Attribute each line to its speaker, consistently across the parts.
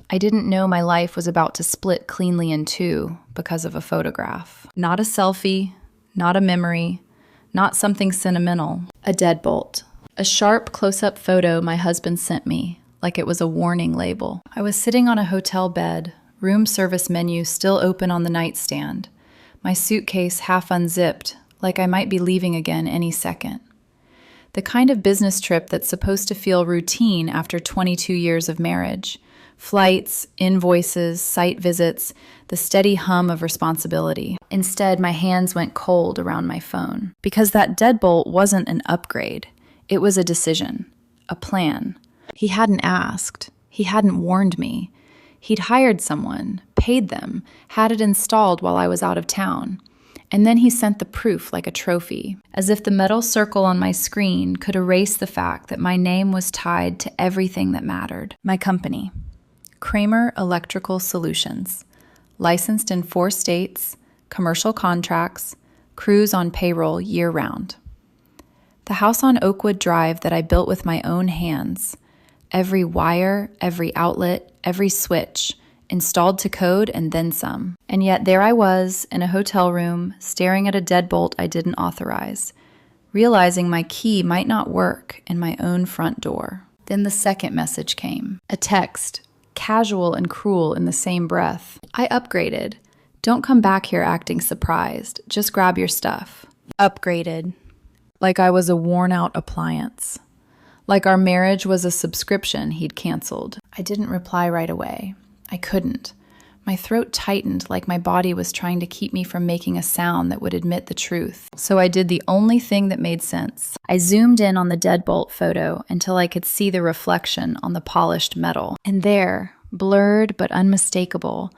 Speaker 1: I didn't know my life was about to split cleanly in two because of a photograph. Not a selfie, not a memory, not something sentimental. A deadbolt. A sharp close-up photo my husband sent me, like it was a warning label. I was sitting on a hotel bed, room service menu still open on the nightstand, my suitcase half unzipped, like I might be leaving again any second. The kind of business trip that's supposed to feel routine after 22 years of marriage. Flights, invoices, site visits, the steady hum of responsibility. Instead, my hands went cold around my phone. Because that deadbolt wasn't an upgrade. It was a decision, a plan. He hadn't asked. He hadn't warned me. He'd hired someone, paid them, had it installed while I was out of town. And then he sent the proof like a trophy, as if the metal circle on my screen could erase the fact that my name was tied to everything that mattered. My company, Kramer Electrical Solutions, licensed in 4 states, commercial contracts, crews on payroll year-round. The house on Oakwood Drive that I built with my own hands, every wire, every outlet, every switch, installed to code and then some. And yet there I was in a hotel room, staring at a deadbolt I didn't authorize, realizing my key might not work in my own front door. Then the second message came, a text, casual and cruel in the same breath. I upgraded. Don't come back here acting surprised. Just grab your stuff. Upgraded. Like I was a worn-out appliance. Like our marriage was a subscription he'd canceled. I didn't reply right away. I couldn't. My throat tightened like my body was trying to keep me from making a sound that would admit the truth. So I did the only thing that made sense. I zoomed in on the deadbolt photo until I could see the reflection on the polished metal. And there, blurred but unmistakable,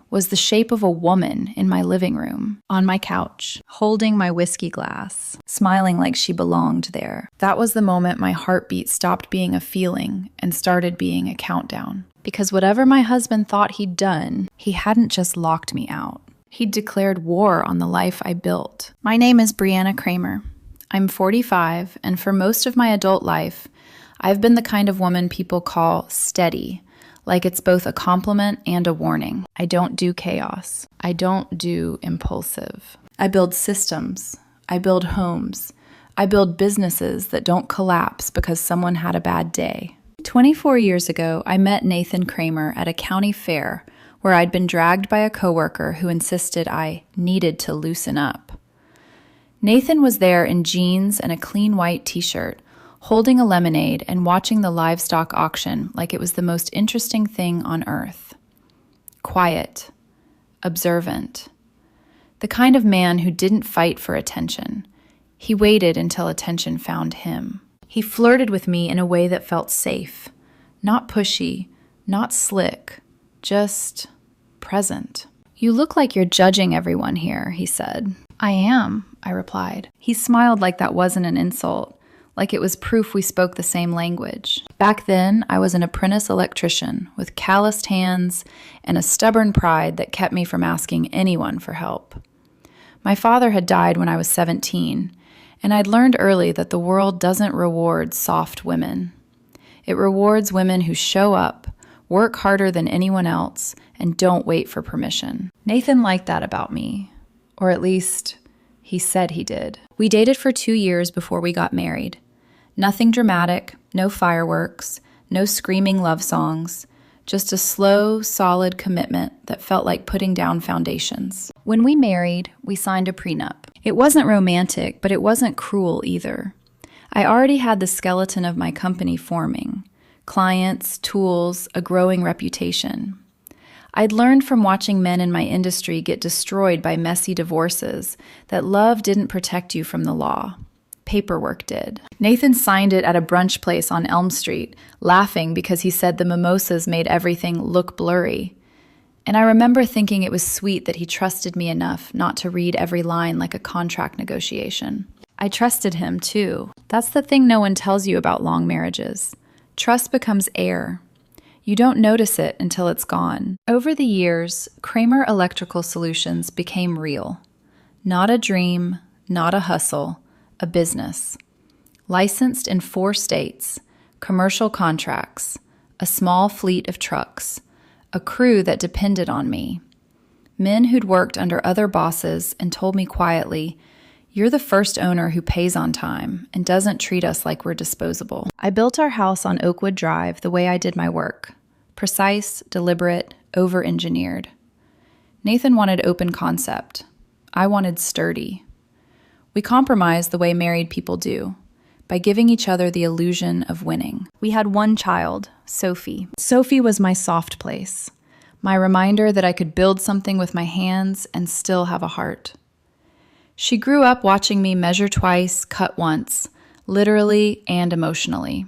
Speaker 1: was the shape of a woman in my living room, on my couch, holding my whiskey glass, smiling like she belonged there. That was the moment my heartbeat stopped being a feeling and started being a countdown. Because whatever my husband thought he'd done, he hadn't just locked me out. He'd declared war on the life I built. My name is Brianna Kramer. I'm 45, and for most of my adult life, I've been the kind of woman people call steady, like it's both a compliment and a warning. I don't do chaos. I don't do impulsive. I build systems. I build homes. I build businesses that don't collapse because someone had a bad day. 24 years ago, I met Nathan Kramer at a county fair where I'd been dragged by a coworker who insisted I needed to loosen up. Nathan was there in jeans and a clean white t-shirt, holding a lemonade and watching the livestock auction like it was the most interesting thing on earth. Quiet, observant. The kind of man who didn't fight for attention. He waited until attention found him. He flirted with me in a way that felt safe, not pushy, not slick, just present. You look like you're judging everyone here, he said. I am, I replied. He smiled like that wasn't an insult, like it was proof we spoke the same language. Back then, I was an apprentice electrician with calloused hands and a stubborn pride that kept me from asking anyone for help. My father had died when I was 17, and I'd learned early that the world doesn't reward soft women. It rewards women who show up, work harder than anyone else, and don't wait for permission. Nathan liked that about me, or at least he said he did. We dated for 2 years before we got married. Nothing dramatic, no fireworks, no screaming love songs, just a slow, solid commitment that felt like putting down foundations. When we married, we signed a prenup. It wasn't romantic, but it wasn't cruel either. I already had the skeleton of my company forming. Clients, tools, a growing reputation. I'd learned from watching men in my industry get destroyed by messy divorces that love didn't protect you from the law. Paperwork did. Nathan signed it at a brunch place on Elm Street, laughing because he said the mimosas made everything look blurry. And I remember thinking it was sweet that he trusted me enough not to read every line like a contract negotiation. I trusted him, too. That's the thing no one tells you about long marriages. Trust becomes air. You don't notice it until it's gone. Over the years, Kramer Electrical Solutions became real. Not a dream, not a hustle, a business. Licensed in 4 states, commercial contracts, a small fleet of trucks, a crew that depended on me. Men who'd worked under other bosses and told me quietly, "You're the first owner who pays on time and doesn't treat us like we're disposable." I built our house on Oakwood Drive the way I did my work. Precise, deliberate, over-engineered. Nathan wanted open concept. I wanted sturdy. We compromised the way married people do, by giving each other the illusion of winning. We had one child, Sophie. Sophie was my soft place, my reminder that I could build something with my hands and still have a heart. She grew up watching me measure twice, cut once, literally and emotionally.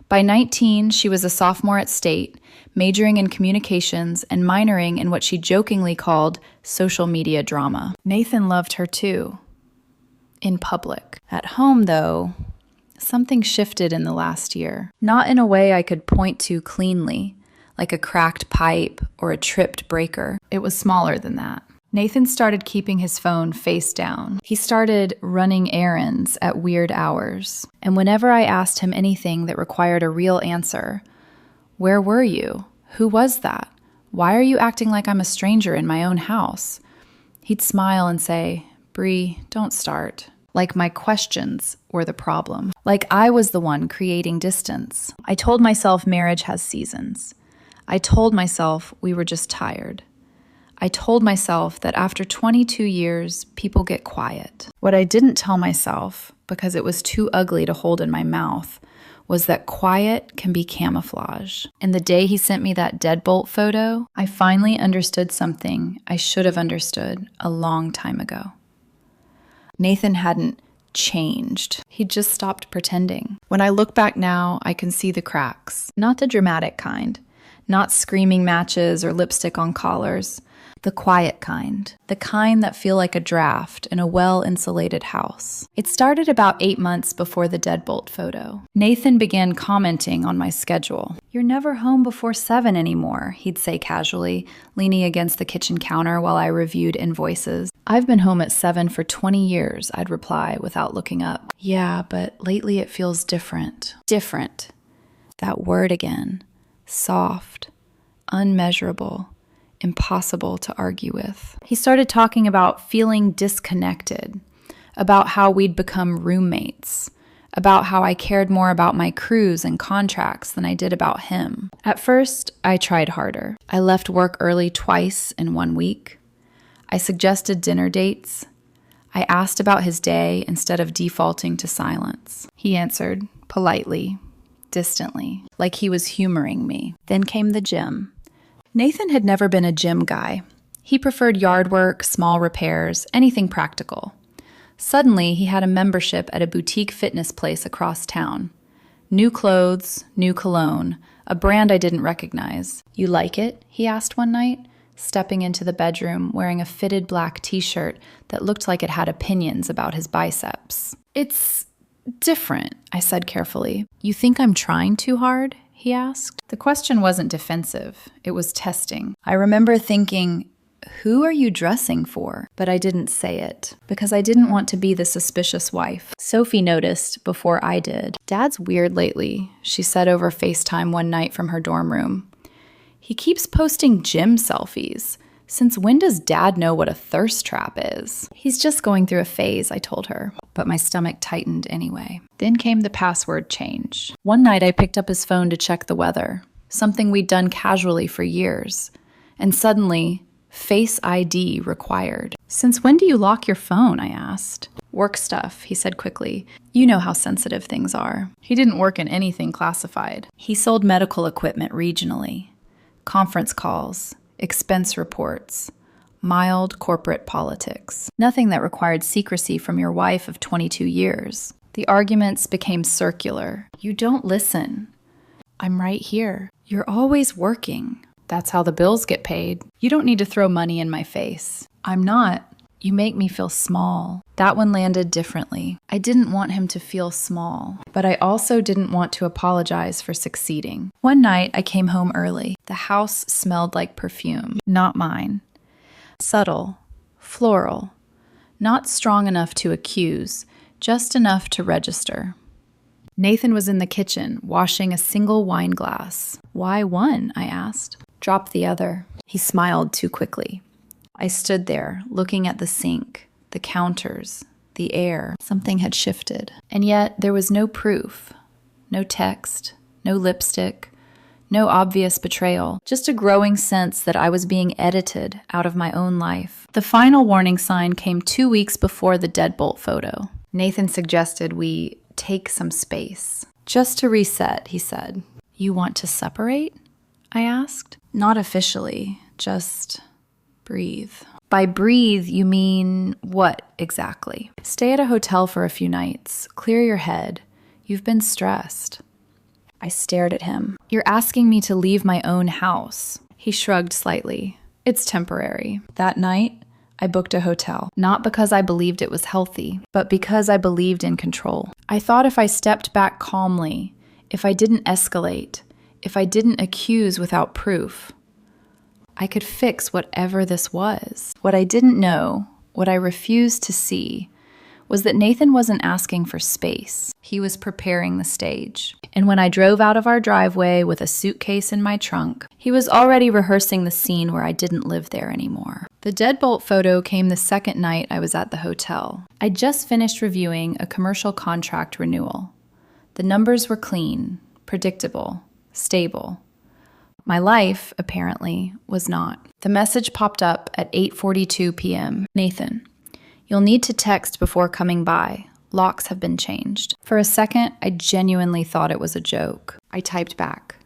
Speaker 1: By 19, she was a sophomore at State, majoring in communications and minoring in what she jokingly called social media drama. Nathan loved her too. In public. At home, though, something shifted in the last year. Not in a way I could point to cleanly, like a cracked pipe or a tripped breaker. It was smaller than that. Nathan started keeping his phone face down. He started running errands at weird hours. And whenever I asked him anything that required a real answer, "Where were you? Who was that? Why are you acting like I'm a stranger in my own house?" he'd smile and say, "Bree, don't start." Like my questions were the problem. Like I was the one creating distance. I told myself marriage has seasons. I told myself we were just tired. I told myself that after 22 years, people get quiet. What I didn't tell myself, because it was too ugly to hold in my mouth, was that quiet can be camouflage. And the day he sent me that deadbolt photo, I finally understood something I should have understood a long time ago. Nathan hadn't changed. He'd just stopped pretending. When I look back now, I can see the cracks. Not the dramatic kind. Not screaming matches or lipstick on collars. The quiet kind. The kind that feel like a draft in a well-insulated house. It started about 8 months before the deadbolt photo. Nathan began commenting on my schedule. "You're never home before 7 anymore," he'd say casually, leaning against the kitchen counter while I reviewed invoices. "I've been home at 7 for 20 years, I'd reply without looking up. "Yeah, but lately it feels different." Different. That word again. Soft. Unmeasurable. Impossible to argue with. He started talking about feeling disconnected, about how we'd become roommates, about how I cared more about my crews and contracts than I did about him. At first, I tried harder. I left work early twice in 1 week. I suggested dinner dates. I asked about his day instead of defaulting to silence. He answered, politely, distantly, like he was humoring me. Then came the gym. Nathan had never been a gym guy. He preferred yard work, small repairs, anything practical. Suddenly, he had a membership at a boutique fitness place across town. New clothes, new cologne, a brand I didn't recognize. "You like it?" he asked one night, stepping into the bedroom wearing a fitted black t-shirt that looked like it had opinions about his biceps. "It's different," I said carefully. "You think I'm trying too hard?" he asked. The question wasn't defensive. It was testing. I remember thinking, "Who are you dressing for?" But I didn't say it, because I didn't want to be the suspicious wife. Sophie noticed before I did. "Dad's weird lately," she said over FaceTime one night from her dorm room. "He keeps posting gym selfies. Since when does Dad know what a thirst trap is?" "He's just going through a phase," I told her, but my stomach tightened anyway. Then came the password change. One night I picked up his phone to check the weather, something we'd done casually for years, and suddenly, Face ID required. "Since when do you lock your phone?" I asked. "Work stuff," he said quickly. "You know how sensitive things are." He didn't work in anything classified. He sold medical equipment regionally. Conference calls, expense reports, mild corporate politics. Nothing that required secrecy from your wife of 22 years. The arguments became circular. "You don't listen." "I'm right here." "You're always working." "That's how the bills get paid." "You don't need to throw money in my face." "I'm not." "You make me feel small." That one landed differently. I didn't want him to feel small, but I also didn't want to apologize for succeeding. One night, I came home early. The house smelled like perfume. Not mine. Subtle. Floral. Not strong enough to accuse, just enough to register. Nathan was in the kitchen, washing a single wine glass. Why one? I asked. Drop the other. He smiled too quickly. I stood there, looking at the sink, the counters, the air. Something had shifted. And yet there was no proof, no text, no lipstick, no obvious betrayal, just a growing sense that I was being edited out of my own life. The final warning sign came 2 weeks before the deadbolt photo. Nathan suggested we take some space. Just to reset, he said. You want to separate? I asked. Not officially, just breathe. By breathe, you mean what exactly? Stay at a hotel for a few nights. Clear your head. You've been stressed. I stared at him. You're asking me to leave my own house. He shrugged slightly. It's temporary. That night, I booked a hotel. Not because I believed it was healthy, but because I believed in control. I thought if I stepped back calmly, if I didn't escalate, if I didn't accuse without proof, I could fix whatever this was. What I didn't know, what I refused to see, was that Nathan wasn't asking for space. He was preparing the stage. And when I drove out of our driveway with a suitcase in my trunk, he was already rehearsing the scene where I didn't live there anymore. The deadbolt photo came the second night I was at the hotel. I'd just finished reviewing a commercial contract renewal. The numbers were clean, predictable, stable. My life, apparently, was not. The message popped up at 8:42 p.m. Nathan, you'll need to text before coming by. Locks have been changed. For a second, I genuinely thought it was a joke. I typed back,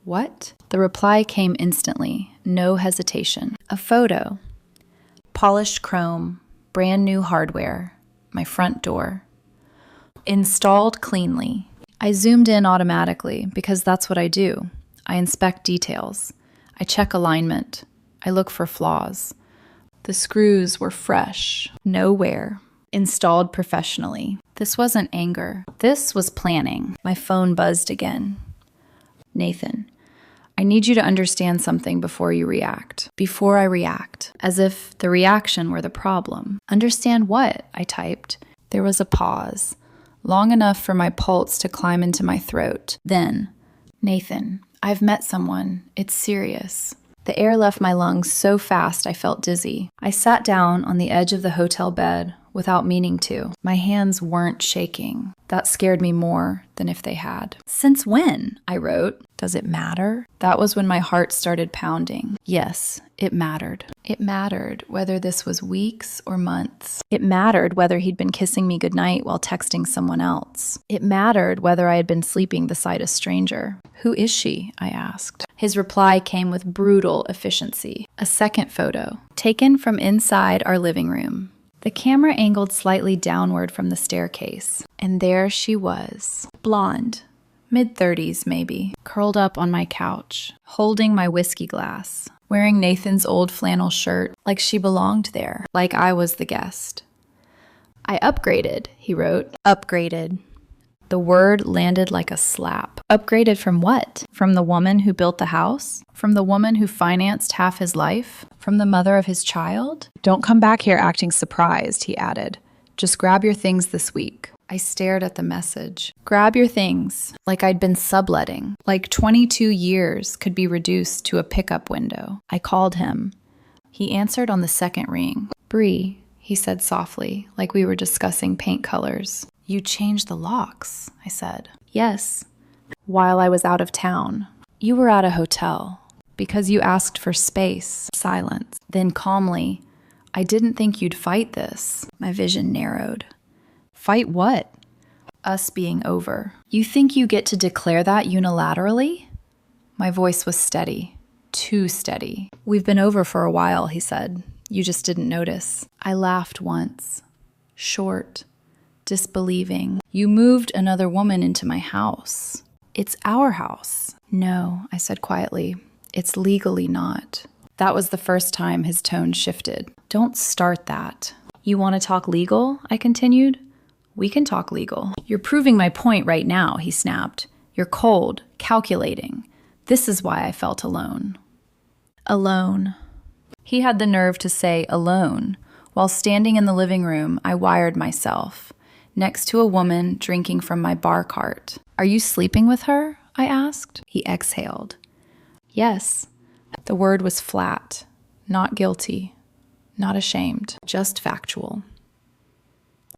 Speaker 1: what? The reply came instantly, no hesitation. A photo. Polished chrome, brand new hardware, my front door. Installed cleanly. I zoomed in automatically because that's what I do. I inspect details. I check alignment. I look for flaws. The screws were fresh, no wear, installed professionally. This wasn't anger. This was planning. My phone buzzed again. Nathan, I need you to understand something before you react. Before I react, as if the reaction were the problem. Understand what? I typed. There was a pause, long enough for my pulse to climb into my throat. Then, Nathan, I've met someone. It's serious. The air left my lungs so fast I felt dizzy. I sat down on the edge of the hotel bed without meaning to. My hands weren't shaking. That scared me more than if they had. Since when? I wrote. Does it matter? That was when my heart started pounding. Yes, it mattered. It mattered whether this was weeks or months. It mattered whether he'd been kissing me goodnight while texting someone else. It mattered whether I had been sleeping beside a stranger. Who is she? I asked. His reply came with brutal efficiency. A second photo, taken from inside our living room. The camera angled slightly downward from the staircase, and there she was, blonde, mid-30s maybe, curled up on my couch, holding my whiskey glass, wearing Nathan's old flannel shirt like she belonged there, like I was the guest. I upgraded, he wrote. Upgraded. The word landed like a slap. Upgraded from what? From the woman who built the house? From the woman who financed half his life? From the mother of his child? Don't come back here acting surprised, he added. Just grab your things this week. I stared at the message. Grab your things, like I'd been subletting, like 22 years could be reduced to a pickup window. I called him. He answered on the second ring. Bree, he said softly, like we were discussing paint colors. You changed the locks, I said. Yes, while I was out of town. You were at a hotel because you asked for space, silence. Then calmly, I didn't think you'd fight this. My vision narrowed. Fight what? Us being over. You think you get to declare that unilaterally? My voice was steady, too steady. We've been over for a while, he said. You just didn't notice. I laughed once, short, disbelieving. You moved another woman into my house. It's our house. No, I said quietly. It's legally not. That was the first time his tone shifted. Don't start that. You want to talk legal? I continued. We can talk legal. You're proving my point right now, he snapped. You're cold, calculating. This is why I felt alone. Alone. He had the nerve to say alone. While standing in the living room, I wired myself. next to a woman drinking from my bar cart. "Are you sleeping with her?" I asked. He exhaled. "Yes." The word was flat, not guilty, not ashamed, just factual.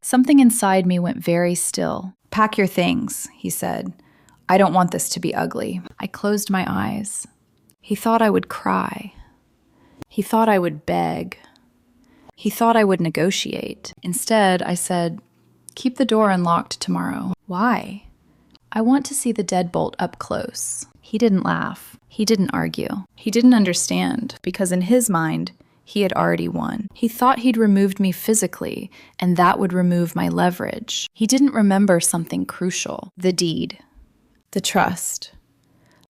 Speaker 1: Something inside me went very still. "Pack your things," he said. "I don't want this to be ugly." I closed my eyes. He thought I would cry. He thought I would beg. He thought I would negotiate. Instead, I said, "Keep the door unlocked tomorrow." "Why?" "I want to see the deadbolt up close." He didn't laugh. He didn't argue. He didn't understand, because in his mind, he had already won. He thought he'd removed me physically, and that would remove my leverage. He didn't remember something crucial: the deed, the trust,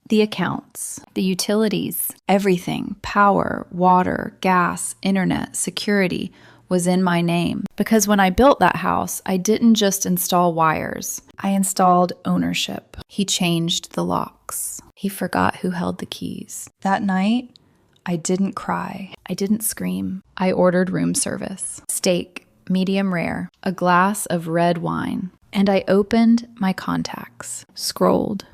Speaker 1: the accounts, the utilities, everything, power, water, gas, internet, security, was in my name. Because when I built that house, I didn't just install wires. I installed ownership. He changed the locks. He forgot who held the keys. That night, I didn't cry. I didn't scream. I ordered room service. Steak, medium rare, a glass of red wine. And I opened my contacts, scrolled,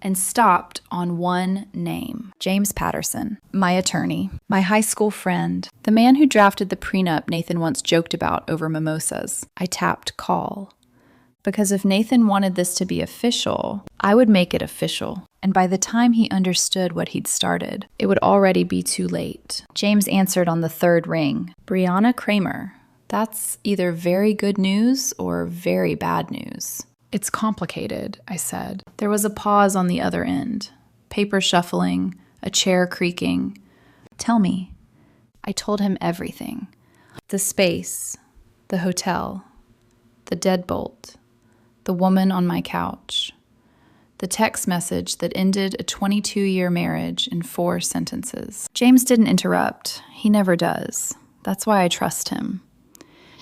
Speaker 1: and stopped on one name: James Patterson, my attorney, my high school friend, the man who drafted the prenup Nathan once joked about over mimosas. I tapped call, because if Nathan wanted this to be official, I would make it official. And by the time he understood what he'd started, it would already be too late. James answered on the third ring. "Brianna Kramer. That's either very good news or very bad news." "It's complicated," I said. There was a pause on the other end. Paper shuffling, a chair creaking. "Tell me." I told him everything. The space, the hotel, the deadbolt, the woman on my couch, the text message that ended a 22-year marriage in 4 sentences. James didn't interrupt. He never does. That's why I trust him.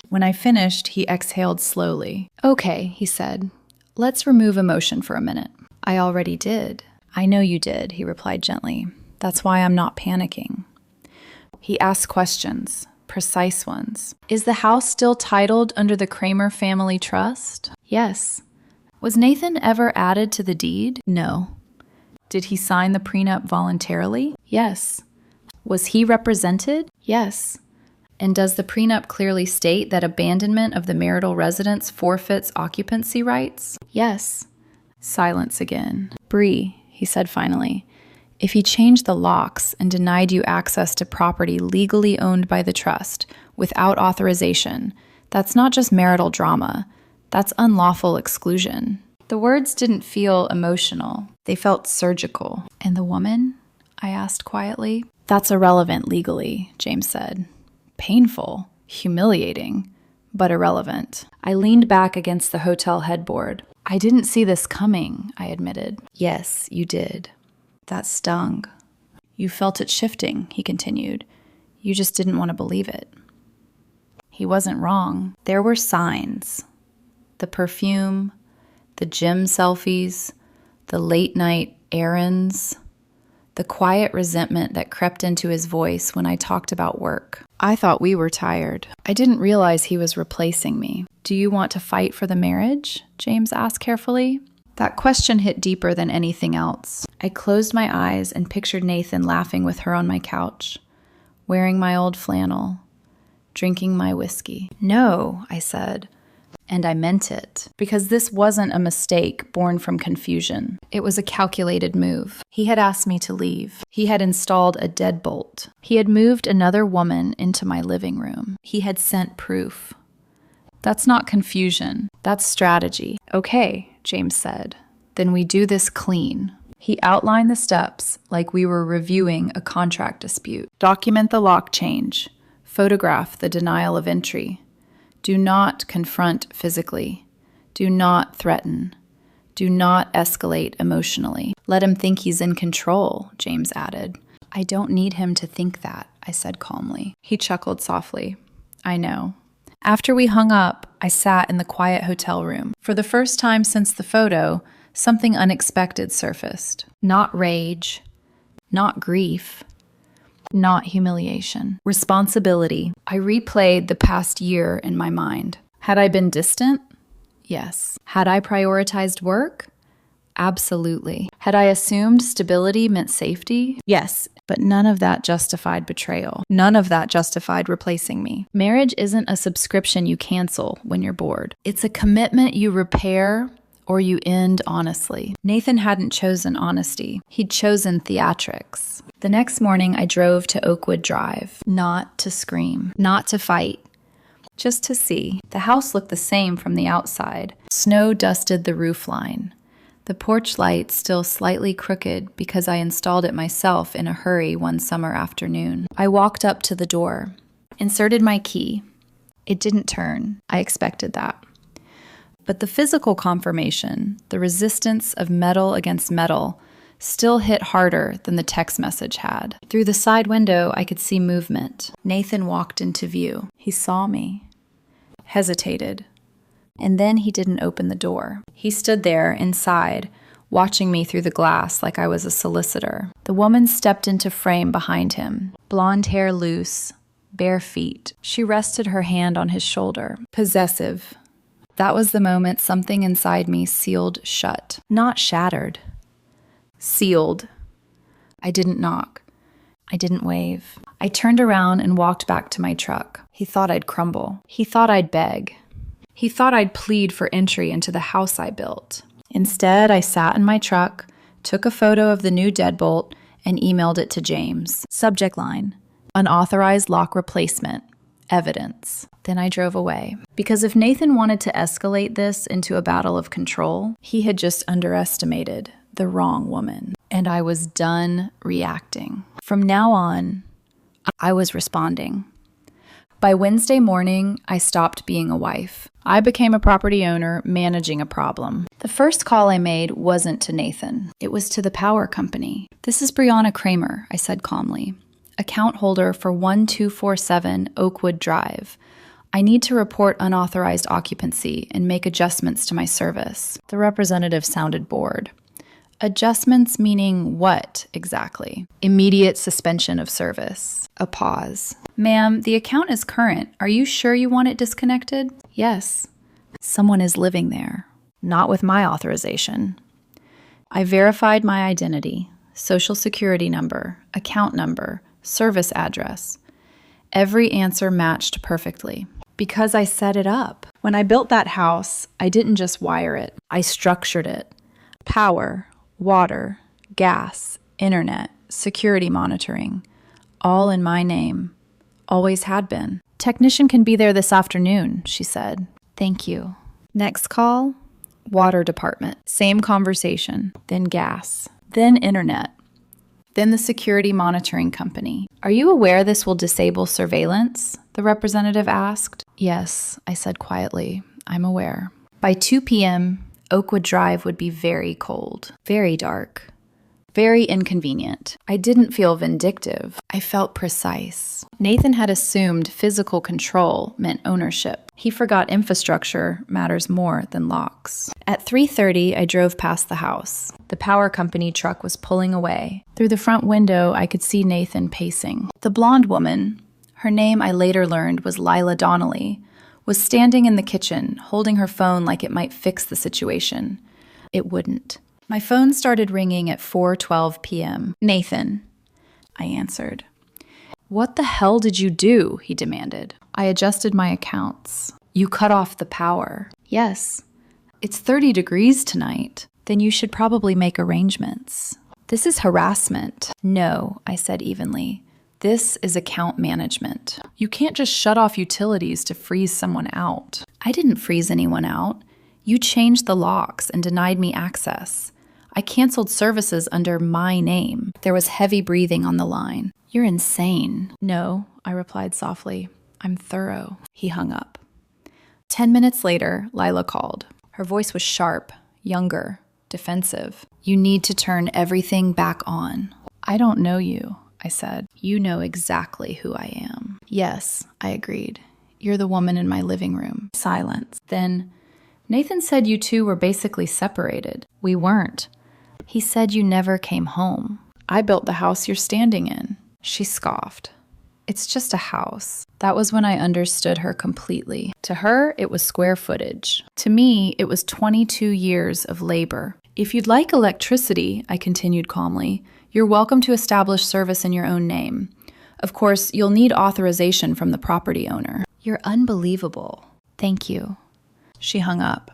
Speaker 1: When I finished, he exhaled slowly. "Okay," he said. "Let's remove emotion for a minute." "I already did." "I know you did," he replied gently. "That's why I'm not panicking." He asked questions, precise ones. "Is the house still titled under the Kramer family trust?" "Yes." "Was Nathan ever added to the deed?" "No." "Did he sign the prenup voluntarily?" "Yes." "Was he represented?" "Yes." "And does the prenup clearly state that abandonment of the marital residence forfeits occupancy rights?" "Yes." Silence again. "Bree," he said finally, "if he changed the locks and denied you access to property legally owned by the trust without authorization, that's not just marital drama, that's unlawful exclusion." The words didn't feel emotional. They felt surgical. "And the woman?" I asked quietly. "That's irrelevant legally," James said. "Painful, humiliating, but irrelevant." I leaned back against the hotel headboard. "I didn't see this coming," I admitted. "Yes, you did. That stung. You felt it shifting," he continued. "You just didn't want to believe it." He wasn't wrong. There were signs. The perfume, the gym selfies, the late night errands, the quiet resentment that crept into his voice when I talked about work. I thought we were tired. I didn't realize he was replacing me. "Do you want to fight for the marriage?" James asked carefully. That question hit deeper than anything else. I closed my eyes and pictured Nathan laughing with her on my couch, wearing my old flannel, drinking my whiskey. "No," I said. And I meant it, because this wasn't a mistake born from confusion. It was a calculated move. He had asked me to leave. He had installed a deadbolt. He had moved another woman into my living room. He had sent proof. That's not confusion. That's strategy. "Okay," James said. "Then we do this clean." He outlined the steps like we were reviewing a contract dispute. Document the lock change. Photograph the denial of entry. Do not confront physically. Do not threaten. Do not escalate emotionally. Let him think he's in control, James added. "I don't need him to think that," I said calmly. He chuckled softly. "I know." After we hung up, I sat in the quiet hotel room. For the first time since the photo, something unexpected surfaced. Not rage, not grief, not humiliation. Responsibility. I replayed the past year in my mind. Had I been distant? Yes. Had I prioritized work? Absolutely. Had I assumed stability meant safety? Yes, but none of that justified betrayal. None of that justified replacing me. Marriage isn't a subscription you cancel when you're bored. It's a commitment you repair or you end honestly. Nathan hadn't chosen honesty. He'd chosen theatrics. The next morning, I drove to Oakwood Drive, not to scream, not to fight, just to see. The house looked the same from the outside. Snow dusted the roofline. The porch light still slightly crooked because I installed it myself in a hurry one summer afternoon. I walked up to the door, inserted my key. It didn't turn. I expected that. But the physical confirmation, the resistance of metal against metal, still hit harder than the text message had. Through the side window, I could see movement. Nathan walked into view. He saw me, hesitated. And then he didn't open the door. He stood there inside, watching me through the glass like I was a solicitor. The woman stepped into frame behind him, blonde hair loose, bare feet. She rested her hand on his shoulder, possessive. That was the moment something inside me sealed shut, not shattered. Sealed. I didn't knock. I didn't wave. I turned around and walked back to my truck. He thought I'd crumble. He thought I'd beg. He thought I'd plead for entry into the house I built. Instead, I sat in my truck, took a photo of the new deadbolt, and emailed it to James. Subject line: unauthorized lock replacement. Evidence. Then I drove away. Because if Nathan wanted to escalate this into a battle of control, he had just underestimated the wrong woman. And I was done reacting. From now on, I was responding. By Wednesday morning, I stopped being a wife. I became a property owner managing a problem. The first call I made wasn't to Nathan. It was to the power company. "This is Brianna Kramer," I said calmly, account holder for 1247 Oakwood Drive. "I need to report unauthorized occupancy and make adjustments to my service." The representative sounded bored. Adjustments meaning what exactly? Immediate suspension of service. A pause. "Ma'am, the account is current. Are you sure you want it disconnected?" "Yes." "Someone is living there." "Not with my authorization." I verified my identity, social security number, account number, service address. Every answer matched perfectly. Because I set it up. When I built that house, I didn't just wire it. I structured it. Power, water, gas, internet, security monitoring, all in my name. Always had been. "Technician can be there this afternoon," she said. "Thank you." Next call, water department. Same conversation. Then gas. Then internet. Then the security monitoring company. "Are you aware this will disable surveillance?" the representative asked. "Yes," I said quietly. "I'm aware." By 2 p.m., Oakwood Drive would be very cold, very dark, very inconvenient. I didn't feel vindictive. I felt precise. Nathan had assumed physical control meant ownership. He forgot infrastructure matters more than locks. At 3:30, I drove past the house. The power company truck was pulling away. Through the front window, I could see Nathan pacing. The blonde woman, her name I later learned was Lila Donnelly, was standing in the kitchen, holding her phone like it might fix the situation. It wouldn't. My phone started ringing at 4:12 p.m. "Nathan," I answered. "What the hell did you do?" he demanded. I adjusted my accounts. "You cut off the power." "Yes." "It's 30 degrees tonight." "Then you should probably make arrangements." "This is harassment." "No," I said evenly. "This is account management. You can't just shut off utilities to freeze someone out." "I didn't freeze anyone out. You changed the locks and denied me access. I canceled services under my name." There was heavy breathing on the line. "You're insane." "No," I replied softly. "I'm thorough." He hung up. 10 minutes later, Lila called. Her voice was sharp, younger, defensive. "You need to turn everything back on." "I don't know you," I said. "You know exactly who I am." "Yes," I agreed. "You're the woman in my living room." Silence. Then, "Nathan said you two were basically separated." "We weren't. He said you never came home." "I built the house you're standing in." She scoffed. It's just a house. That was when I understood her completely. To her, it was square footage. To me, it was 22 years of labor. If you'd like electricity, I continued calmly, you're welcome to establish service in your own name. Of course, you'll need authorization from the property owner. You're unbelievable. Thank you. She hung up.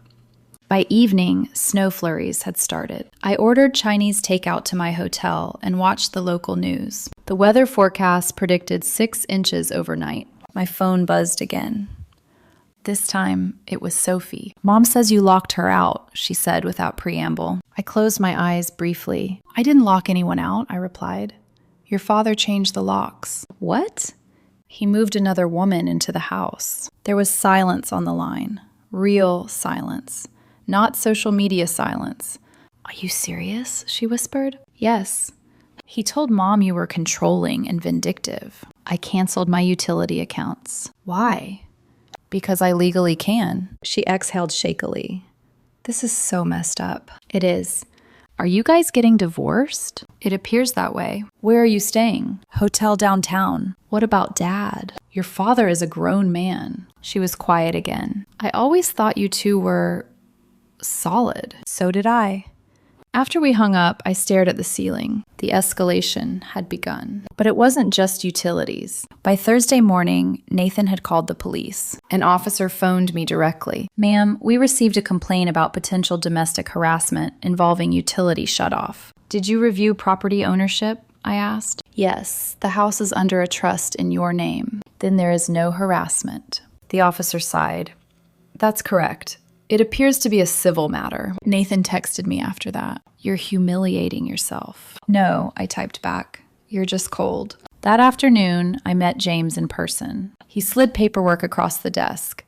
Speaker 1: By evening, snow flurries had started. I ordered Chinese takeout to my hotel and watched the local news. The weather forecast predicted 6 inches overnight. My phone buzzed again. This time, it was Sophie. Mom says you locked her out, she said without preamble. I closed my eyes briefly. I didn't lock anyone out, I replied. Your father changed the locks. What? He moved another woman into the house. There was silence on the line. Real silence. Not social media silence. Are you serious? She whispered. Yes. He told Mom you were controlling and vindictive. I canceled my utility accounts. Why? Because I legally can. She exhaled shakily. This is so messed up. It is. Are you guys getting divorced? It appears that way. Where are you staying? Hotel downtown. What about Dad? Your father is a grown man. She was quiet again. I always thought you two were solid. So did I. After we hung up, I stared at the ceiling. The escalation had begun. But it wasn't just utilities. By Thursday morning, Nathan had called the police. An officer phoned me directly. Ma'am, we received a complaint about potential domestic harassment involving utility shutoff. Did you review property ownership? I asked. Yes, the house is under a trust in your name. Then there is no harassment. The officer sighed. That's correct. It appears to be a civil matter. Nathan texted me after that. You're humiliating yourself. No, I typed back. You're just cold. That afternoon, I met James in person. He slid paperwork across the desk.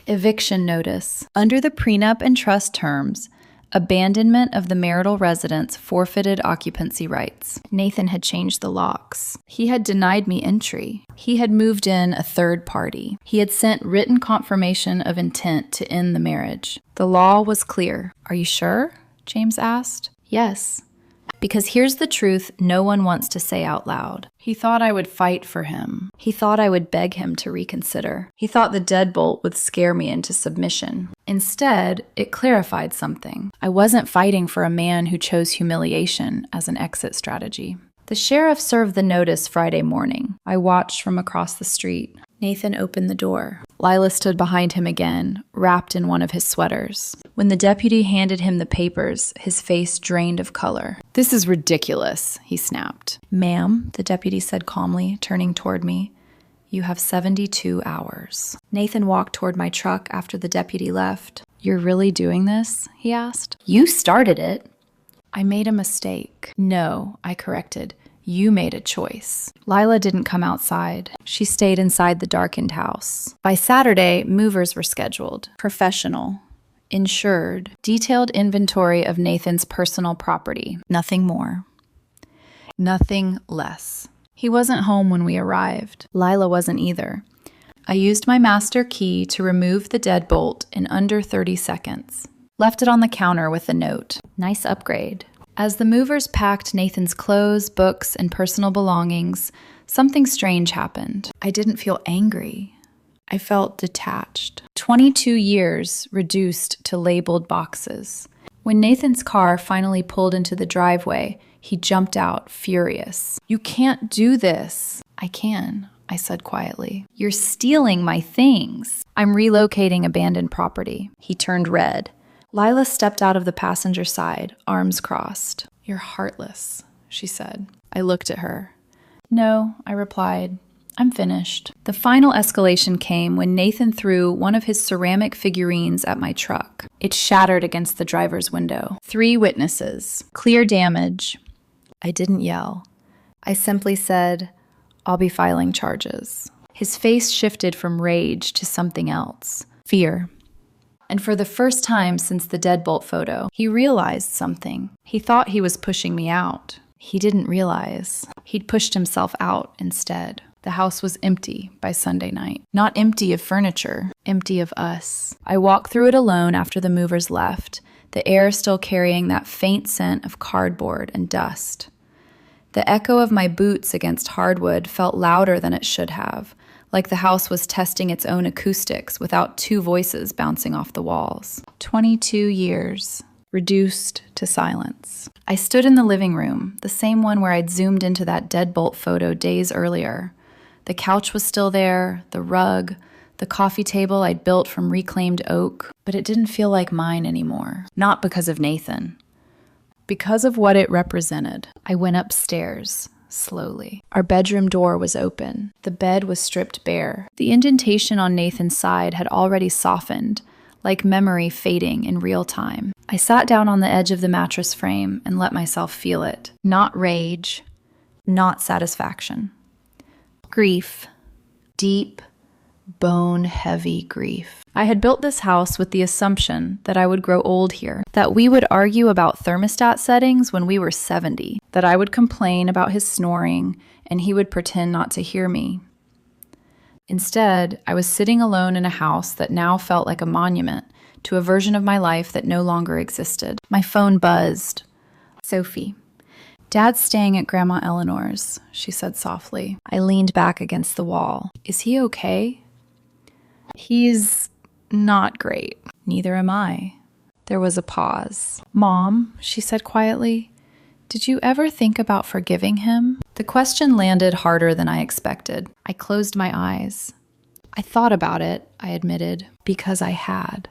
Speaker 1: Eviction notice. Under the prenup and trust terms, abandonment of the marital residence forfeited occupancy rights. Nathan had changed the locks. He had denied me entry. He had moved in a third party. He had sent written confirmation of intent to end the marriage. The law was clear. Are you sure? James asked. Yes. Because here's the truth no one wants to say out loud. He thought I would fight for him. He thought I would beg him to reconsider. He thought the deadbolt would scare me into submission. Instead, it clarified something. I wasn't fighting for a man who chose humiliation as an exit strategy. The sheriff served the notice Friday morning. I watched from across the street. Nathan opened the door. Lila stood behind him again, wrapped in one of his sweaters. When the deputy handed him the papers, his face drained of color. This is ridiculous, he snapped. Ma'am, the deputy said calmly, turning toward me. You have 72 hours. Nathan walked toward my truck after the deputy left. You're really doing this? He asked. You started it. I made a mistake. No, I corrected. You made a choice. Lila didn't come outside. She stayed inside the darkened house. By Saturday, movers were scheduled. Professional. Insured. Detailed inventory of Nathan's personal property. Nothing more. Nothing less. He wasn't home when we arrived. Lila wasn't either. I used my master key to remove the deadbolt in under 30 seconds. Left it on the counter with a note. Nice upgrade. As the movers packed Nathan's clothes, books, and personal belongings, something strange happened. I didn't feel angry. I felt detached. 22 years reduced to labeled boxes. When Nathan's car finally pulled into the driveway, he jumped out, furious. You can't do this. I can, I said quietly. You're stealing my things. I'm relocating abandoned property. He turned red. Lila stepped out of the passenger side, arms crossed. You're heartless, she said. I looked at her. No, I replied. I'm finished. The final escalation came when Nathan threw one of his ceramic figurines at my truck. It shattered against the driver's window. 3 witnesses. Clear damage. I didn't yell. I simply said, I'll be filing charges. His face shifted from rage to something else. Fear. And for the first time since the deadbolt photo, he realized something. He thought he was pushing me out. He didn't realize. He'd pushed himself out instead. The house was empty by Sunday night. Not empty of furniture, empty of us. I walked through it alone after the movers left, the air still carrying that faint scent of cardboard and dust. The echo of my boots against hardwood felt louder than it should have, like the house was testing its own acoustics without two voices bouncing off the walls. 22 years, reduced to silence. I stood in the living room, the same one where I'd zoomed into that deadbolt photo days earlier. The couch was still there, the rug, the coffee table I'd built from reclaimed oak, but it didn't feel like mine anymore. Not because of Nathan. Because of what it represented. I went upstairs, slowly. Our bedroom door was open. The bed was stripped bare. The indentation on Nathan's side had already softened, like memory fading in real time. I sat down on the edge of the mattress frame and let myself feel it. Not rage, not satisfaction. Grief. Deep, bone-heavy grief. I had built this house with the assumption that I would grow old here, that we would argue about thermostat settings when we were 70, that I would complain about his snoring and he would pretend not to hear me. Instead, I was sitting alone in a house that now felt like a monument to a version of my life that no longer existed. My phone buzzed. Sophie. Dad's staying at Grandma Eleanor's, she said softly. I leaned back against the wall. Is he okay? He's not great. Neither am I. There was a pause. Mom, she said quietly, did you ever think about forgiving him? The question landed harder than I expected. I closed my eyes. I thought about it, I admitted, because I had.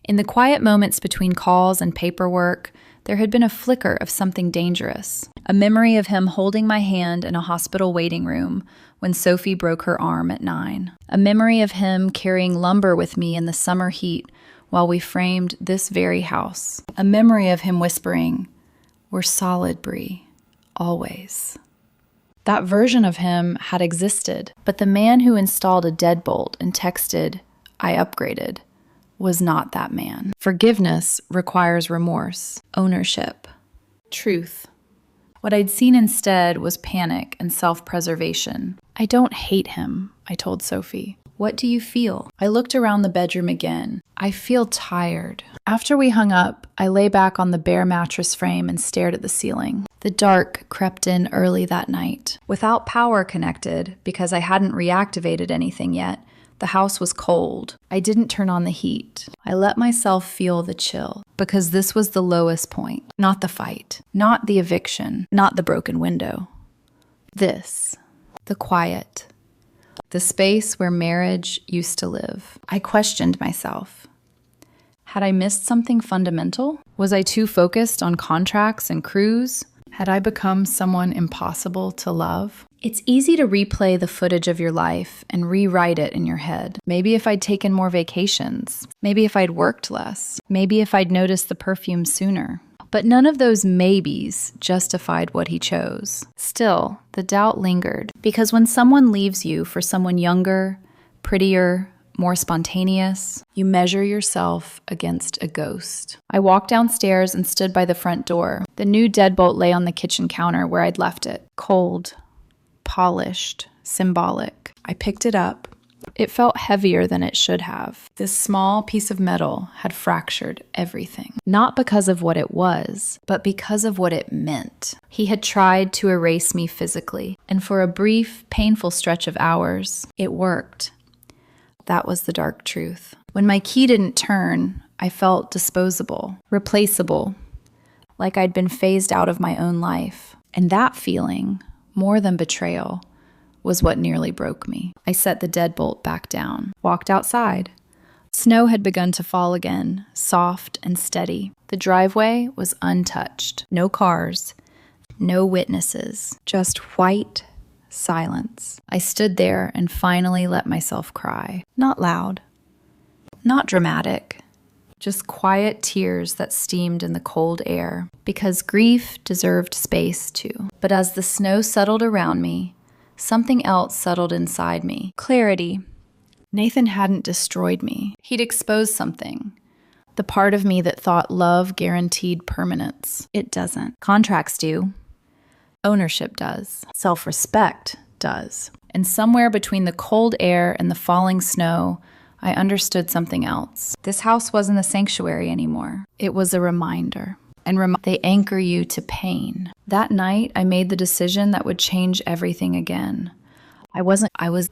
Speaker 1: In the quiet moments between calls and paperwork, there had been a flicker of something dangerous, a memory of him holding my hand in a hospital waiting room when Sophie broke her arm at 9, a memory of him carrying lumber with me in the summer heat while we framed this very house, a memory of him whispering, "We're solid, Bree, always." That version of him had existed, but the man who installed a deadbolt and texted, "I upgraded," was not that man. Forgiveness requires remorse, ownership, truth. What I'd seen instead was panic and self-preservation. I don't hate him, I told Sophie. What do you feel? I looked around the bedroom again. I feel tired. After we hung up, I lay back on the bare mattress frame and stared at the ceiling. The dark crept in early that night. Without power connected, because I hadn't reactivated anything yet, the house was cold. I didn't turn on the heat. I let myself feel the chill, because this was the lowest point. Not the fight, not the eviction, not the broken window. This, the quiet, the space where marriage used to live. I questioned myself. Had I missed something fundamental? Was I too focused on contracts and crews? Had I become someone impossible to love? It's easy to replay the footage of your life and rewrite it in your head. Maybe if I'd taken more vacations. Maybe if I'd worked less. Maybe if I'd noticed the perfume sooner. But none of those maybes justified what he chose. Still, the doubt lingered. Because when someone leaves you for someone younger, prettier, more spontaneous, you measure yourself against a ghost. I walked downstairs and stood by the front door. The new deadbolt lay on the kitchen counter where I'd left it. Cold, polished, symbolic. I picked it up. It felt heavier than it should have. This small piece of metal had fractured everything. Not because of what it was, but because of what it meant. He had tried to erase me physically, and for a brief, painful stretch of hours, it worked. That was the dark truth. When my key didn't turn, I felt disposable, replaceable, like I'd been phased out of my own life. And that feeling, more than betrayal, was what nearly broke me. I set the deadbolt back down, walked outside. Snow had begun to fall again, soft and steady. The driveway was untouched. No cars, no witnesses, just white silence. I stood there and finally let myself cry. Not loud, not dramatic, just quiet tears that steamed in the cold air, because grief deserved space too. But as the snow settled around me, something else settled inside me. Clarity. Nathan hadn't destroyed me. He'd exposed something. The part of me that thought love guaranteed permanence. It doesn't. Contracts do. Ownership does. Self-respect does. And somewhere between the cold air and the falling snow, I understood something else. This house wasn't a sanctuary anymore. It was a reminder. and they anchor you to pain. That night, I made the decision that would change everything again.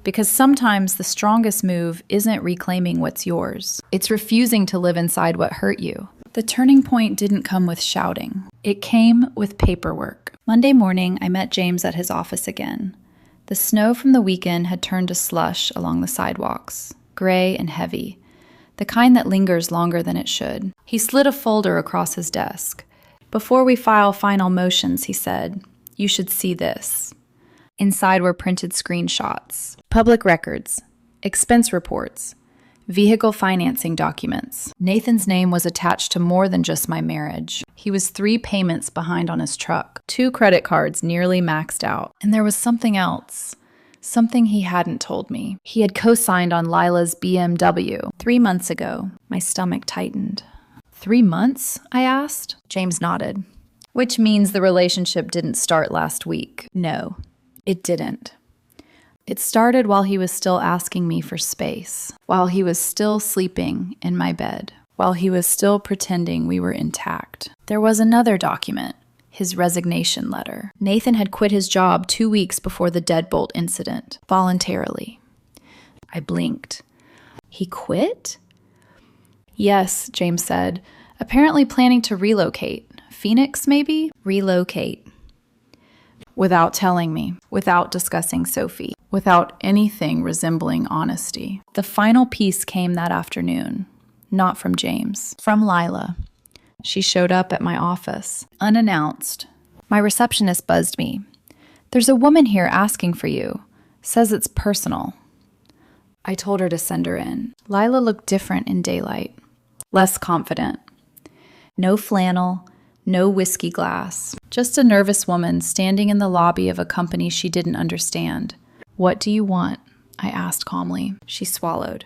Speaker 1: Because sometimes the strongest move isn't reclaiming what's yours. It's refusing to live inside what hurt you. The turning point didn't come with shouting. It came with paperwork. Monday morning, I met James at his office again. The snow from the weekend had turned to slush along the sidewalks, gray and heavy, the kind that lingers longer than it should. He slid a folder across his desk. "Before we file final motions," he said, "you should see this." Inside were printed screenshots, public records, expense reports, vehicle financing documents. Nathan's name was attached to more than just my marriage. He was 3 payments behind on his truck, 2 credit cards nearly maxed out. And there was something else, something he hadn't told me. He had co-signed on Lila's BMW 3 months ago. My stomach tightened. 3 months? I asked. James nodded. Which means the relationship didn't start last week. No, it didn't. It started while he was still asking me for space, while he was still sleeping in my bed, while he was still pretending we were intact. There was another document, his resignation letter. Nathan had quit his job 2 weeks before the deadbolt incident, voluntarily. I blinked. He quit? Yes, James said, apparently planning to relocate. Phoenix, maybe? Relocate. Without telling me, without discussing Sophie, without anything resembling honesty. The final piece came that afternoon, not from James, from Lila. She showed up at my office, unannounced. My receptionist buzzed me. "There's a woman here asking for you. Says it's personal." I told her to send her in. Lila looked different in daylight, less confident. No flannel, no whiskey glass, just a nervous woman standing in the lobby of a company she didn't understand. "What do you want?" I asked calmly. She swallowed.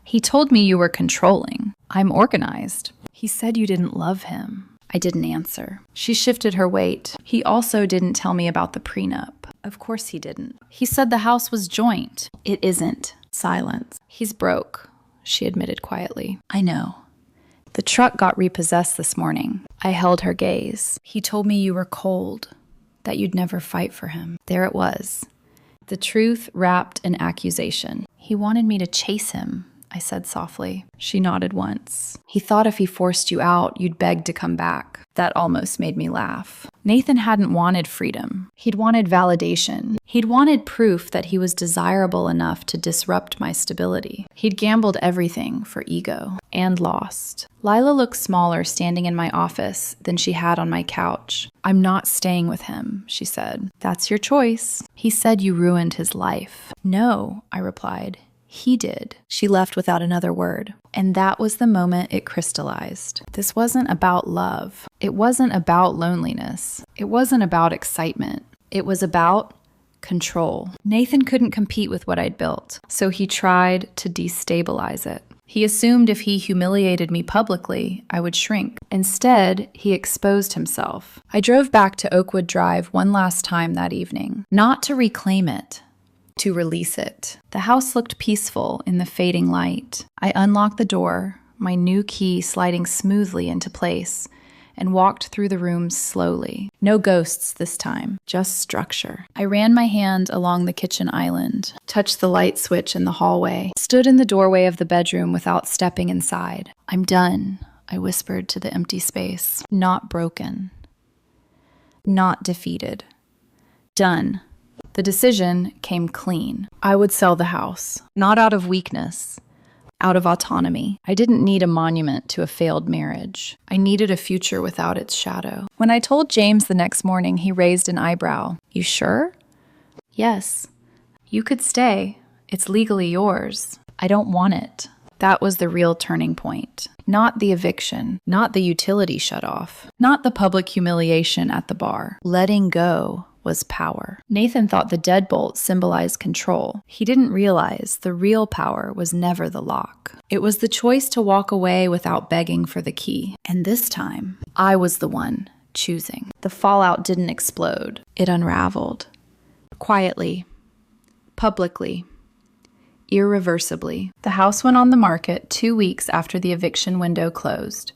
Speaker 1: "He told me you were controlling. I'm organized. He said you didn't love him." I didn't answer. She shifted her weight. "He also didn't tell me about the prenup." Of course he didn't. "He said the house was joint." "It isn't." Silence. "He's broke," she admitted quietly. "I know. The truck got repossessed this morning." I held her gaze. "He told me you were cold, that you'd never fight for him." There it was. The truth wrapped in accusation. "He wanted me to chase him," I said softly. She nodded once. "He thought if he forced you out, you'd beg to come back." That almost made me laugh. Nathan hadn't wanted freedom. He'd wanted validation. He'd wanted proof that he was desirable enough to disrupt my stability. He'd gambled everything for ego and lost. Lila looked smaller standing in my office than she had on my couch. "I'm not staying with him," she said. "That's your choice. He said you ruined his life." "No," I replied. "He did." She left without another word. And that was the moment it crystallized. This wasn't about love. It wasn't about loneliness. It wasn't about excitement. It was about control. Nathan couldn't compete with what I'd built, so he tried to destabilize it. He assumed if he humiliated me publicly, I would shrink. Instead, he exposed himself. I drove back to Oakwood Drive one last time that evening, not to reclaim it, to release it. The house looked peaceful in the fading light. I unlocked the door, my new key sliding smoothly into place, and walked through the rooms slowly. No ghosts this time, just structure. I ran my hand along the kitchen island, touched the light switch in the hallway, stood in the doorway of the bedroom without stepping inside. "I'm done," I whispered to the empty space. Not broken. Not defeated. Done. The decision came clean. I would sell the house, not out of weakness, out of autonomy. I didn't need a monument to a failed marriage. I needed a future without its shadow. When I told James the next morning, he raised an eyebrow. "You sure?" "Yes. You could stay. It's legally yours." "I don't want it." That was the real turning point. Not the eviction, not the utility shutoff, not the public humiliation at the bar. Letting go was power. Nathan thought the deadbolt symbolized control. He didn't realize the real power was never the lock. It was the choice to walk away without begging for the key. And this time, I was the one choosing. The fallout didn't explode. It unraveled. Quietly. Publicly. Irreversibly. The house went on the market 2 weeks after the eviction window closed.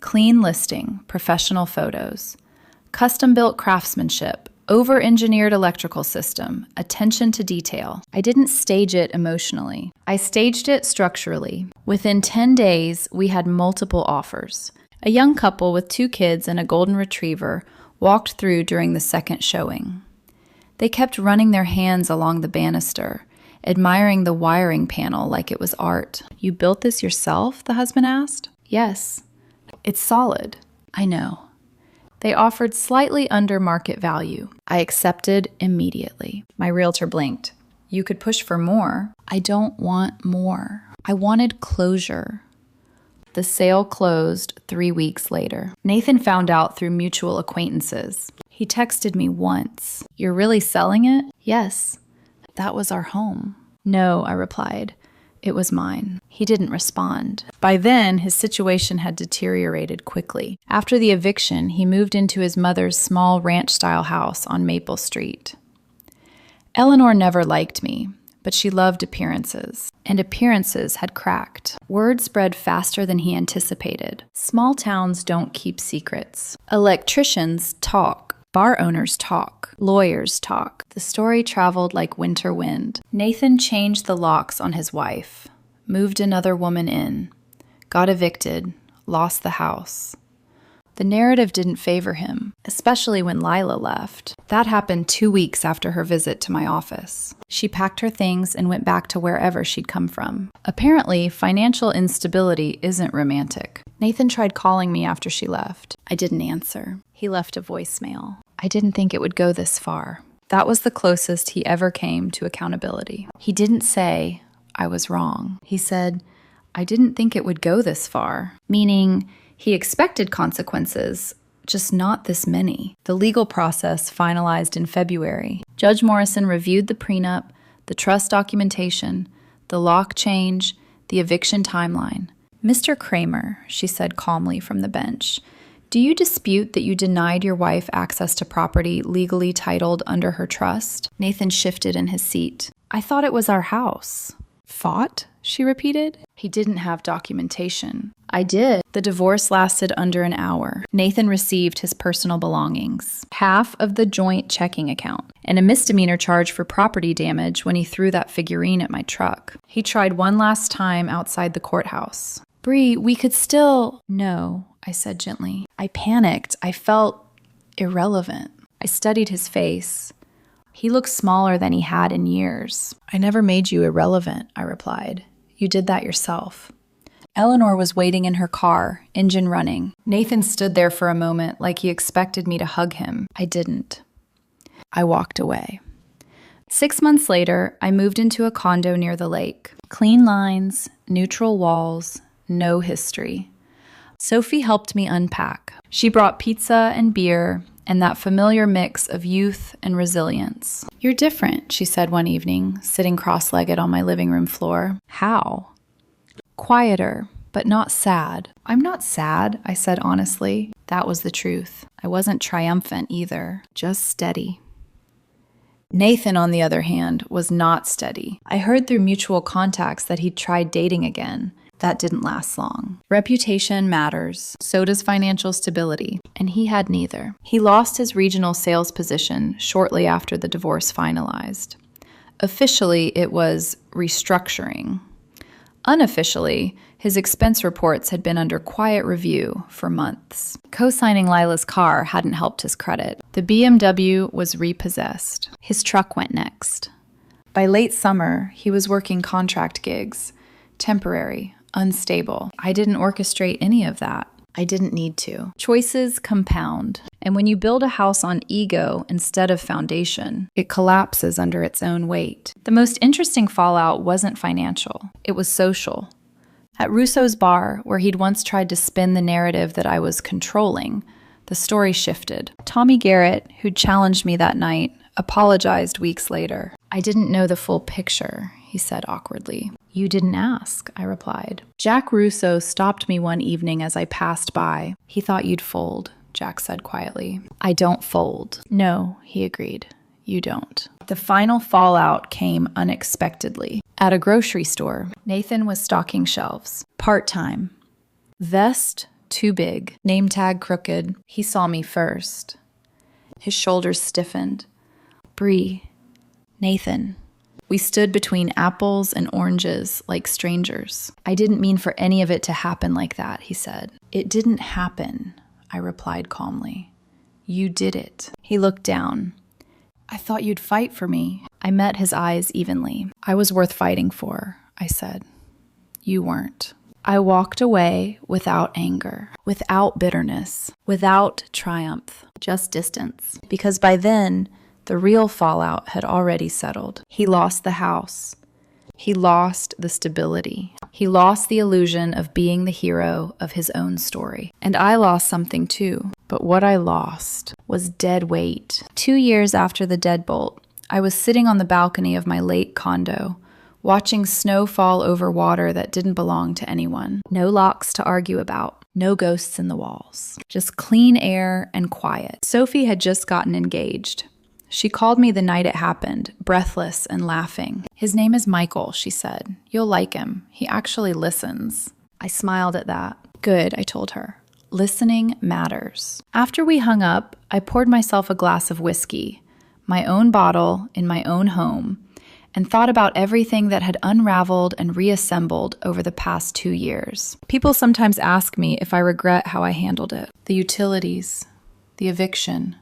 Speaker 1: Clean listing, professional photos. Custom-built craftsmanship, over-engineered electrical system, attention to detail. I didn't stage it emotionally. I staged it structurally. Within 10 days, we had multiple offers. A young couple with 2 kids and a golden retriever walked through during the second showing. They kept running their hands along the banister, admiring the wiring panel like it was art. "You built this yourself?" the husband asked. "Yes. It's solid." "I know." They offered slightly under market value. I accepted immediately. My realtor blinked. "You could push for more." "I don't want more. I wanted closure." The sale closed 3 weeks later. Nathan found out through mutual acquaintances. He texted me once. "You're really selling it?" "Yes. That was our home." "No," I replied. "It was mine." He didn't respond. By then, his situation had deteriorated quickly. After the eviction, he moved into his mother's small ranch-style house on Maple Street. Eleanor never liked me, but she loved appearances. And appearances had cracked. Word spread faster than he anticipated. Small towns don't keep secrets. Electricians talk. Bar owners talk. Lawyers talk. The story traveled like winter wind. Nathan changed the locks on his wife, moved another woman in, got evicted, lost the house. The narrative didn't favor him, especially when Lila left. That happened 2 weeks after her visit to my office. She packed her things and went back to wherever she'd come from. Apparently, financial instability isn't romantic. Nathan tried calling me after she left. I didn't answer. He left a voicemail. I didn't think it would go this far. That was the closest he ever came to accountability. He didn't say, "I was wrong." He said, "I didn't think it would go this far," meaning he expected consequences, just not this many. The legal process finalized in February. Judge Morrison reviewed the prenup, the trust documentation, the lock change, the eviction timeline. "Mr. Kramer," she said calmly from the bench, "do you dispute that you denied your wife access to property legally titled under her trust?" Nathan shifted in his seat. "I thought it was our house." "Fought?" she repeated. He didn't have documentation. "I did." The divorce lasted under an hour. Nathan received his personal belongings, half of the joint checking account, and a misdemeanor charge for property damage when he threw that figurine at my truck. He tried one last time outside the courthouse. "Bree, we could still—" "No," I said gently. I panicked. I felt irrelevant. I studied his face. He looked smaller than he had in years. "I never made you irrelevant," I replied. "You did that yourself." Eleanor was waiting in her car, engine running. Nathan stood there for a moment like he expected me to hug him. I didn't. I walked away. 6 months later, I moved into a condo near the lake. Clean lines, neutral walls, no history. Sophie helped me unpack. She brought pizza and beer and that familiar mix of youth and resilience. "You're different," she said one evening, sitting cross-legged on my living room floor. "How?" "Quieter, but not sad." "I'm not sad," I said honestly. That was the truth. I wasn't triumphant either, just steady. Nathan, on the other hand, was not steady. I heard through mutual contacts that he'd tried dating again. That didn't last long. Reputation matters. So does financial stability. And he had neither. He lost his regional sales position shortly after the divorce finalized. Officially, it was restructuring. Unofficially, his expense reports had been under quiet review for months. Co-signing Lila's car hadn't helped his credit. The BMW was repossessed. His truck went next. By late summer, he was working contract gigs. Temporary, unstable. I didn't orchestrate any of that. I didn't need to. Choices compound. And when you build a house on ego instead of foundation, it collapses under its own weight. The most interesting fallout wasn't financial. It was social. At Russo's bar, where he'd once tried to spin the narrative that I was controlling, the story shifted. Tommy Garrett, who'd challenged me that night, apologized weeks later. "I didn't know the full picture," he said awkwardly. "You didn't ask," I replied. "Jack Russo stopped me one evening as I passed by. He thought you'd fold," Jack said quietly. "I don't fold." "No," he agreed. "You don't." The final fallout came unexpectedly. At a grocery store, Nathan was stocking shelves. Part-time. Vest, too big, name tag crooked. He saw me first. His shoulders stiffened. Bree, Nathan. We stood between apples and oranges like strangers. I didn't mean for any of it to happen like that, he said. It didn't happen, I replied calmly. You did it. He looked down. I thought you'd fight for me. I met his eyes evenly. I was worth fighting for, I said. You weren't. I walked away without anger, without bitterness, without triumph, just distance. Because by then, the real fallout had already settled. He lost the house. He lost the stability. He lost the illusion of being the hero of his own story. And I lost something too. But what I lost was dead weight. 2 years after the deadbolt, I was sitting on the balcony of my lake condo, watching snow fall over water that didn't belong to anyone. No locks to argue about. No ghosts in the walls. Just clean air and quiet. Sophie had just gotten engaged. She called me the night it happened, breathless and laughing. His name is Michael, she said. You'll like him. He actually listens. I smiled at that. Good, I told her. Listening matters. After we hung up, I poured myself a glass of whiskey, my own bottle in my own home, and thought about everything that had unraveled and reassembled over the past 2 years. People sometimes ask me if I regret how I handled it. The utilities, the eviction,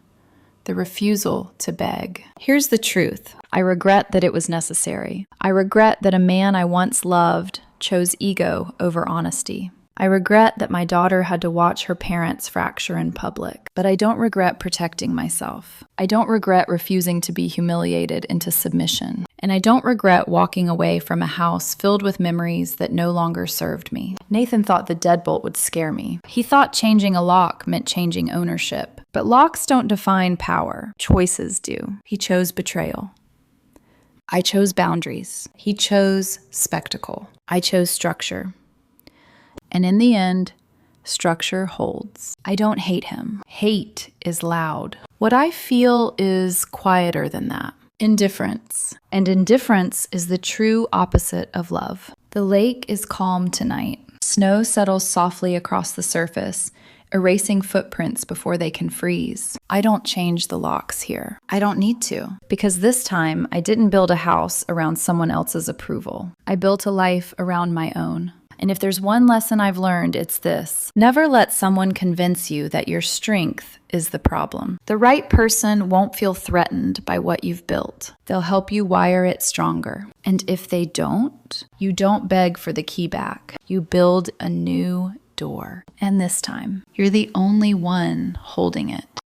Speaker 1: the refusal to beg. Here's the truth. I regret that it was necessary. I regret that a man I once loved chose ego over honesty. I regret that my daughter had to watch her parents fracture in public, but I don't regret protecting myself. I don't regret refusing to be humiliated into submission. And I don't regret walking away from a house filled with memories that no longer served me. Nathan thought the deadbolt would scare me. He thought changing a lock meant changing ownership. But locks don't define power. Choices do. He chose betrayal. I chose boundaries. He chose spectacle. I chose structure. And in the end, structure holds. I don't hate him. Hate is loud. What I feel is quieter than that. Indifference. And indifference is the true opposite of love. The lake is calm tonight. Snow settles softly across the surface, erasing footprints before they can freeze. I don't change the locks here. I don't need to. Because this time, I didn't build a house around someone else's approval. I built a life around my own. And if there's one lesson I've learned, it's this. Never let someone convince you that your strength is the problem. The right person won't feel threatened by what you've built. They'll help you wire it stronger. And if they don't, you don't beg for the key back. You build a new door. And this time, you're the only one holding it.